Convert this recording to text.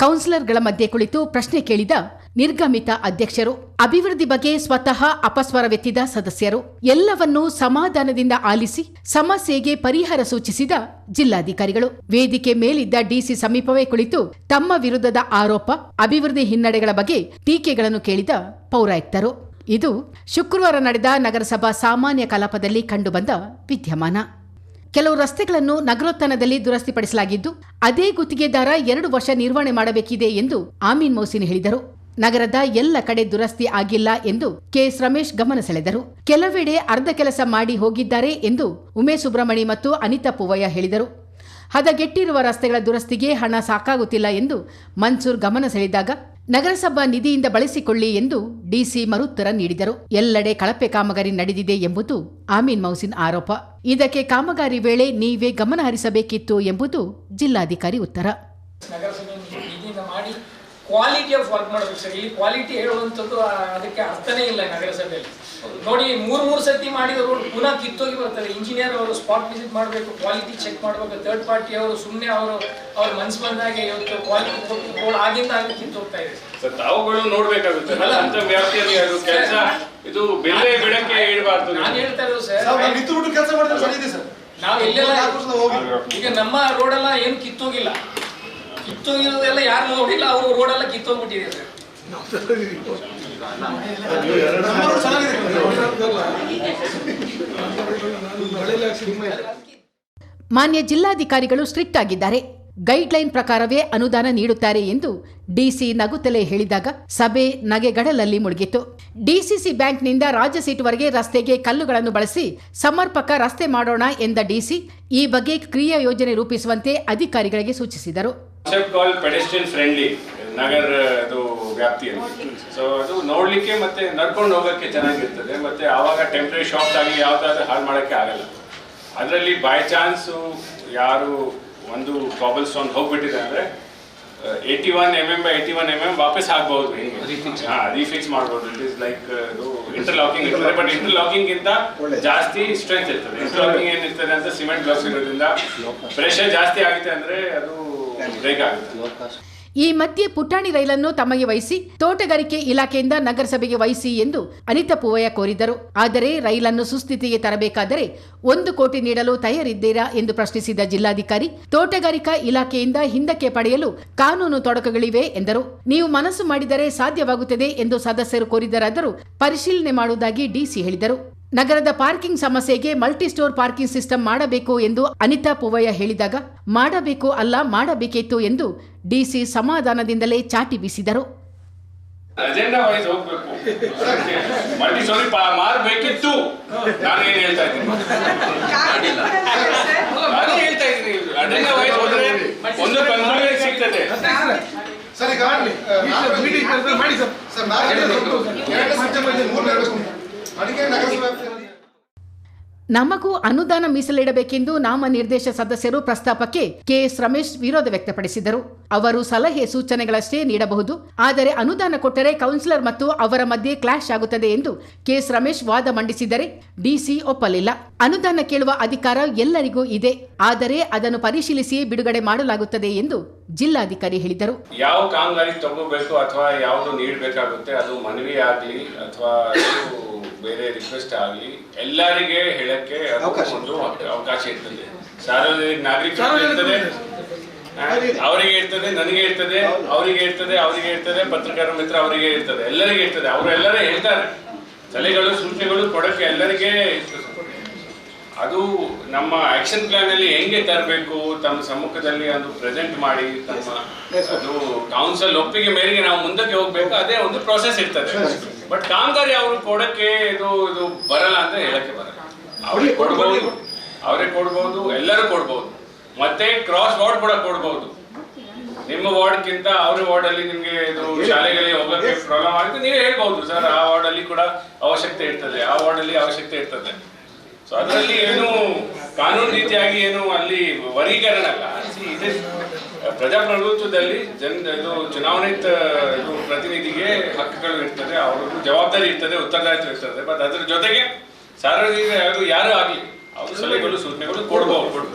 ಕೌನ್ಸಿಲರ್ಗಳ ಮಧ್ಯೆ ಕುಳಿತು ಪ್ರಶ್ನೆ ಕೇಳಿದ ನಿರ್ಗಮಿತ ಅಧ್ಯಕ್ಷರು, ಅಭಿವೃದ್ಧಿ ಬಗ್ಗೆ ಸ್ವತಃ ಅಪಸ್ವರವೆತ್ತಿದ ಸದಸ್ಯರು, ಎಲ್ಲವನ್ನೂ ಸಮಾಧಾನದಿಂದ ಆಲಿಸಿ ಸಮಸ್ಯೆಗೆ ಪರಿಹಾರ ಸೂಚಿಸಿದ ಜಿಲ್ಲಾಧಿಕಾರಿಗಳು, ವೇದಿಕೆ ಮೇಲಿದ್ದ ಡಿಸಿ ಸಮೀಪವೇ ಕುಳಿತು ತಮ್ಮ ವಿರುದ್ಧದ ಆರೋಪ, ಅಭಿವೃದ್ಧಿ ಹಿನ್ನಡೆಗಳ ಬಗ್ಗೆ ಟೀಕೆಗಳನ್ನು ಕೇಳಿದ ಪೌರಾಯುಕ್ತರು. ಇದು ಶುಕ್ರವಾರ ನಡೆದ ನಗರಸಭಾ ಸಾಮಾನ್ಯ ಕಲಾಪದಲ್ಲಿ ಕಂಡುಬಂದ ವಿದ್ಯಮಾನ. ಕೆಲವು ರಸ್ತೆಗಳನ್ನು ನಗರೋತ್ಥಾನದಲ್ಲಿ ದುರಸ್ತಿಪಡಿಸಲಾಗಿದ್ದು, ಅದೇ ಗುತ್ತಿಗೆದಾರ 2 ವರ್ಷ ನಿರ್ವಹಣೆ ಮಾಡಬೇಕಿದೆ ಎಂದು ಆಮೀನ್ ಮೌಸಿನ್ ಹೇಳಿದರು. ನಗರದ ಎಲ್ಲ ಕಡೆ ದುರಸ್ತಿ ಆಗಿಲ್ಲ ಎಂದು ಕೆಎಸ್ ರಮೇಶ್ ಗಮನ ಸೆಳೆದರು. ಕೆಲವೆಡೆ ಅರ್ಧ ಕೆಲಸ ಮಾಡಿ ಹೋಗಿದ್ದಾರೆ ಎಂದು ಉಮೇಶ್ ಸುಬ್ರಹ್ಮಣಿ ಮತ್ತು ಅನಿತಾ ಪೂವಯ್ಯ ಹೇಳಿದರು. ಹದಗೆಟ್ಟಿರುವ ರಸ್ತೆಗಳ ದುರಸ್ತಿಗೆ ಹಣ ಸಾಕಾಗುತ್ತಿಲ್ಲ ಎಂದು ಮನ್ಸೂರ್ ಗಮನ ಸೆಳೆದಾಗ, ನಗರಸಭಾ ನಿಧಿಯಿಂದ ಬಳಸಿಕೊಳ್ಳಿ ಎಂದು ಡಿಸಿ ಮರುತ್ತರ ನೀಡಿದರು. ಎಲ್ಲೆಡೆ ಕಳಪೆ ಕಾಮಗಾರಿ ನಡೆದಿದೆ ಎಂಬುದು ಆಮೀನ್ ಮೌಸಿನ್ ಆರೋಪ. ಇದಕ್ಕೆ ಕಾಮಗಾರಿ ವೇಳೆ ನೀವೇ ಗಮನ ಹರಿಸಬೇಕಿತ್ತು ಎಂಬುದು ಜಿಲ್ಲಾಧಿಕಾರಿ ಉತ್ತರ. ಕ್ವಾಲಿಟಿ ಆಫ್ ವರ್ಕ್ ಮಾಡಬೇಕು ಸರ್. ಇಲ್ಲಿ ಕ್ವಾಲಿಟಿ ಹೇಳುವಂಥದ್ದು ಅದಕ್ಕೆ ಅರ್ಥನೇ ಇಲ್ಲ ನಗರಸಭೆಯಲ್ಲಿ. ನೋಡಿ, 3 ಸತಿ ಮಾಡಿದವರು ಪುನಃ ಕಿತ್ತೋಗಿ ಬರ್ತಾರೆ. ಇಂಜಿನಿಯರ್ ಅವರು ಸ್ಪಾಟ್ ವಿಸಿಟ್ ಮಾಡಬೇಕು, ಕ್ವಾಲಿಟಿ ಚೆಕ್ ಮಾಡಬೇಕು. ಥರ್ಡ್ ಪಾರ್ಟಿ ಅವರು ಸುಮ್ಮನೆ ಅವ್ರ ಮನ್ಸು ಬಂದಾಗೆ ಇವತ್ತು ಕ್ವಾಲಿಟಿ ಕೊಟ್ಟು ಆಗಿಂದ ಆಗಿ ಕಿತ್ತೋಗ್ತಾ ಇದೆ ಸರ್. ತಾವುಗಳು ನೋಡ್ಬೇಕಾಗುತ್ತೆ ಅಂತ ವ್ಯಾಪ್ತಿಯಲ್ಲಿ ಕೆಲಸ ಇದು ಬೆಲೆ ಬಿಡಕ್ಕೆ ಇಡಬಾರ್ದು. ನಾನು ಹೇಳ್ತಾ ಇರೋದು ಸರ್, ನಾವು ಎಲ್ಲೆಲ್ಲ ಈಗ ನಮ್ಮ ರೋಡೆಲ್ಲ ಏನು ಕಿತ್ತೋಗಿಲ್ಲ. ಕಿತ್ತೋಗಿರೋದೆಲ್ಲ ಯಾರು ನೋಡಿಲ್ಲ, ಅವರು ರೋಡೆಲ್ಲ ಕಿತ್ತೋಗ್ಬಿಟ್ಟಿದೆ ಸರ್. ಮಾನ್ಯ ಜಿಲ್ಲಾಧಿಕಾರಿಗಳು ಸ್ಟ್ರಿಕ್ಟ್ ಆಗಿದ್ದಾರೆ, ಗೈಡ್ಲೈನ್ ಪ್ರಕಾರವೇ ಅನುದಾನ ನೀಡುತ್ತಾರೆ ಎಂದು ಡಿಸಿ ನಗುತ್ತಲೇ ಹೇಳಿದಾಗ ಸಭೆ ನಗೆಗಡಲಲ್ಲಿ ಮುಳುಗಿತು. ಡಿಸಿಸಿ ಬ್ಯಾಂಕ್ನಿಂದ ರಾಜ್ಯ ಸೀಟುವರೆಗೆ ರಸ್ತೆಗೆ ಕಲ್ಲುಗಳನ್ನು ಬಳಸಿ ಸಮರ್ಪಕ ರಸ್ತೆ ಮಾಡೋಣ ಎಂದ ಡಿಸಿ ಈ ಬಗ್ಗೆ ಕ್ರಿಯಾ ಯೋಜನೆ ರೂಪಿಸುವಂತೆ ಅಧಿಕಾರಿಗಳಿಗೆ ಸೂಚಿಸಿದರು. ನಗರ ಅದು ವ್ಯಾಪ್ತಿಯಲ್ಲಿ ಸೊ ಅದು ನೋಡ್ಲಿಕ್ಕೆ ಮತ್ತೆ ನಡ್ಕೊಂಡು ಹೋಗಕ್ಕೆ ಚೆನ್ನಾಗಿರ್ತದೆ. ಮತ್ತೆ ಆವಾಗ ಟೆಂಪ್ರರಿ ಶಾಪ್ ಆಗಲಿ ಯಾವ್ದಾದ್ರು ಹಾಳು ಮಾಡೋಕ್ಕೆ ಆಗಲ್ಲ. ಅದರಲ್ಲಿ ಬೈ ಚಾನ್ಸು ಯಾರು ಒಂದು ಕಾಬಲ್ ಸ್ಟೋನ್ ಹೋಗ್ಬಿಟ್ಟಿದೆ ಅಂದರೆ 81 mm by 81 mm ವಾಪಸ್ ಆಗ್ಬಹುದು. ರೀಫಿಕ್ಸ್ ಮಾಡ್ಬೋದು. ಇಟ್ ಇಸ್ ಲೈಕ್ ಇಂಟರ್ಲಾಕಿಂಗ್ ಇರ್ತದೆ, ಬಟ್ ಇಂಟರ್ಲಾಕಿಂಗ್ ಜಾಸ್ತಿ ಸ್ಟ್ರೆಂತ್ ಇರ್ತದೆ. ಇಂಟರ್ಲಾಕಿಂಗ್ ಏನಿರ್ತದೆ ಅಂತ ಸಿಮೆಂಟ್ ಬ್ಲಾಕ್ಸ್ ಇರೋದ್ರಿಂದ ಪ್ರೆಷರ್ ಜಾಸ್ತಿ ಆಗುತ್ತೆ ಅಂದರೆ ಅದು ಬ್ರೇಕ್ ಆಗುತ್ತೆ. ಈ ಮಧ್ಯೆ ಪುಟಾಣಿ ರೈಲನ್ನು ತಮಗೆ ವಹಿಸಿ ತೋಟಗಾರಿಕೆ ಇಲಾಖೆಯಿಂದ ನಗರಸಭೆಗೆ ವಹಿಸಿ ಎಂದು ಅನಿತಾ ಪೂವಯ್ಯ ಕೋರಿದರು. ಆದರೆ ರೈಲನ್ನು ಸುಸ್ಥಿತಿಗೆ ತರಬೇಕಾದರೆ 1 ಕೋಟಿ ನೀಡಲು ತಯಾರಿದ್ದೀರಾ ಎಂದು ಪ್ರಶ್ನಿಸಿದ ಜಿಲ್ಲಾಧಿಕಾರಿ, ತೋಟಗಾರಿಕಾ ಇಲಾಖೆಯಿಂದ ಹಿಂದಕ್ಕೆ ಪಡೆಯಲು ಕಾನೂನು ತೊಡಕುಗಳಿವೆ ಎಂದರು. ನೀವು ಮನಸ್ಸು ಮಾಡಿದರೆ ಸಾಧ್ಯವಾಗುತ್ತದೆ ಎಂದು ಸದಸ್ಯರು ಕೋರಿದರಾದರೂ ಪರಿಶೀಲನೆ ಮಾಡುವುದಾಗಿ ಡಿಸಿ ಹೇಳಿದರು. ನಗರದ ಪಾರ್ಕಿಂಗ್ ಸಮಸ್ಯೆಗೆ ಮಲ್ಟಿ ಸ್ಟೋರ್ ಪಾರ್ಕಿಂಗ್ ಸಿಸ್ಟಮ್ ಮಾಡಬೇಕು ಎಂದು ಅನಿತಾ ಪೂವಯ್ಯ ಹೇಳಿದಾಗ, ಮಾಡಬೇಕು ಅಲ್ಲ ಮಾಡಬೇಕಿತ್ತು ಎಂದು ಡಿಸಿ ಸಮಾಧಾನದಿಂದಲೇ ಚಾಟಿ ಬೀಸಿದರು. ಅಜೆಂಡಾ ವೈಸ್ ಹೋಗ್ಬೇಕು, ಮಲ್ಟಿ ಸ್ಟೋರಿ ಮಾಡಬೇಕಿತ್ತು. ನಾನು ಏನು ಹೇಳ್ತಾ ಇದ್ದೀನಿ, ಅಜೆಂಡಾ ವೈಸ್ ಹೋದ್ರೆ ಒಂದು ಕನ್ಕ್ಲೂಷನ್ ಸಿಗ್ತದೆ. ನಮಗೂ ಅನುದಾನ ಮೀಸಲಿಡಬೇಕೆಂದು ನಾಮನಿರ್ದೇಶ ಸದಸ್ಯರು ಪ್ರಸ್ತಾಪಕ್ಕೆ ಕೆಎಸ್ ರಮೇಶ್ ವಿರೋಧ ವ್ಯಕ್ತಪಡಿಸಿದರು. ಅವರು ಸಲಹೆ ಸೂಚನೆಗಳಷ್ಟೇ ನೀಡಬಹುದು, ಆದರೆ ಅನುದಾನ ಕೊಟ್ಟರೆ ಕೌನ್ಸಿಲರ್ ಮತ್ತು ಅವರ ಮಧ್ಯೆ ಕ್ಲಾಶ್ ಆಗುತ್ತದೆ ಎಂದು ಕೆಎಸ್ ರಮೇಶ್ ವಾದ ಮಂಡಿಸಿದರೆ ಡಿಸಿ ಒಪ್ಪಲಿಲ್ಲ. ಅನುದಾನ ಕೇಳುವ ಅಧಿಕಾರ ಎಲ್ಲರಿಗೂ ಇದೆ, ಆದರೆ ಅದನ್ನು ಪರಿಶೀಲಿಸಿ ಬಿಡುಗಡೆ ಮಾಡಲಾಗುತ್ತದೆ ಎಂದು ಜಿಲ್ಲಾಧಿಕಾರಿ ಹೇಳಿದರು. ಯಾವ ಕಾಮಗಾರಿ ತಗೋಬೇಕು ಅಥವಾ ಯಾವುದು ನೀಡಬೇಕಾಗುತ್ತೆ, ಅದು ಮನವಿ ಆಗಲಿ ಅಥವಾ ಬೇರೆ ರಿಕ್ವೆಸ್ಟ್ ಆಗಲಿ ಎಲ್ಲರಿಗೆ ಹೇಳಕ್ಕೆ ಒಂದು ಅವಕಾಶ ಇರ್ತದೆ. ಸಾರ್ವಜನಿಕ ನಾಗರಿಕರಿಗೆ ಇರ್ತದೆ, ಅವರಿಗೆ ಇರ್ತದೆ, ನನಗೆ ಇರ್ತದೆ, ಅವರಿಗೆ ಇರ್ತದೆ, ಅವರಿಗೆ ಇರ್ತದೆ, ಪತ್ರಕರ್ತರ ಮಿತ್ರ ಅವರಿಗೆ ಇರ್ತದೆ, ಎಲ್ಲರಿಗೆ ಇರ್ತದೆ. ಅವರೆಲ್ಲರೇ ಹೇಳ್ತಾರೆ, ಸಲಹೆಗಳು ಸೂಚನೆಗಳು ಕೊಡಕ್ಕೆ ಎಲ್ಲರಿಗೆ ಇರ್ತದೆ. ಅದು ನಮ್ಮ ಆಕ್ಷನ್ ಪ್ಲಾನ್ ಅಲ್ಲಿ ಹೆಂಗೆ ತರಬೇಕು, ತಮ್ಮ ಸಮ್ಮುಖದಲ್ಲಿ ಅದು ಪ್ರೆಸೆಂಟ್ ಮಾಡಿ ಅದು ಕೌನ್ಸಿಲ್ ಒಪ್ಪಿಗೆ ಮೇರೆಗೆ ನಾವು ಮುಂದಕ್ಕೆ ಹೋಗ್ಬೇಕು. ಅದೇ ಒಂದು ಪ್ರೋಸೆಸ್ ಇರ್ತದೆ. ಬಟ್ ಕಾಮಗಾರಿ ಅವರು ಕೊಡಕ್ಕೆ ಇದು ಬರಲ್ಲ ಅಂತ ಹೇಳಕ್ಕೆ ಬರಲ್ಲ. ಅವ್ರಿಗೆ ಕೊಡ್ಬೋದು, ಎಲ್ಲರೂ ಕೊಡ್ಬೋದು. ಮತ್ತೆ ಕ್ರಾಸ್ ವಾರ್ಡ್ ಕೂಡ ಕೊಡ್ಬೋದು. ನಿಮ್ಮ ವಾರ್ಡ್ಗಿಂತ ಅವ್ರ ವಾರ್ಡ್ ಅಲ್ಲಿ ನಿಮ್ಗೆ ಇದು ಶಾಲೆಗಳಿಗೆ ಹೋಗಕ್ಕೆ ಪ್ರಾಬ್ಲಮ್ ಆಗುತ್ತೆ, ನೀವೇ ಹೇಳ್ಬಹುದು, ಸರ್ ಆ ವಾರ್ಡ್ ಅಲ್ಲಿ ಕೂಡ ಅವಶ್ಯಕತೆ ಇರ್ತದೆ, ಆ ವಾರ್ಡ್ ಅಲ್ಲಿ ಅವಶ್ಯಕತೆ ಇರ್ತದೆ. ಸೊ ಅದರಲ್ಲಿ ಏನು ಕಾನೂನು ರೀತಿಯಾಗಿ ಏನು ಅಲ್ಲಿ ವರ್ಗೀಕರಣ ಅಲ್ಲ. ಇದೆ ಪ್ರಜಾಪ್ರಭುತ್ವದಲ್ಲಿ ಇದು ಚುನಾವಣೆತ ಇದು ಪ್ರತಿನಿಧಿಗೆ ಹಕ್ಕುಗಳು ಇರ್ತದೆ, ಅವ್ರಿಗೂ ಜವಾಬ್ದಾರಿ ಇರ್ತದೆ, ಉತ್ತರದಾಯಿತ್ವ ಇರ್ತದೆ. ಬಟ್ ಅದ್ರ ಜೊತೆಗೆ ಸಾರ್ವಜನಿಕ ಯಾರು ಆಗಲಿ ಅವರು ಸಲಹೆಗಳು ಸೂಚನೆಗಳು ಕೊಡ್ಬೋದು.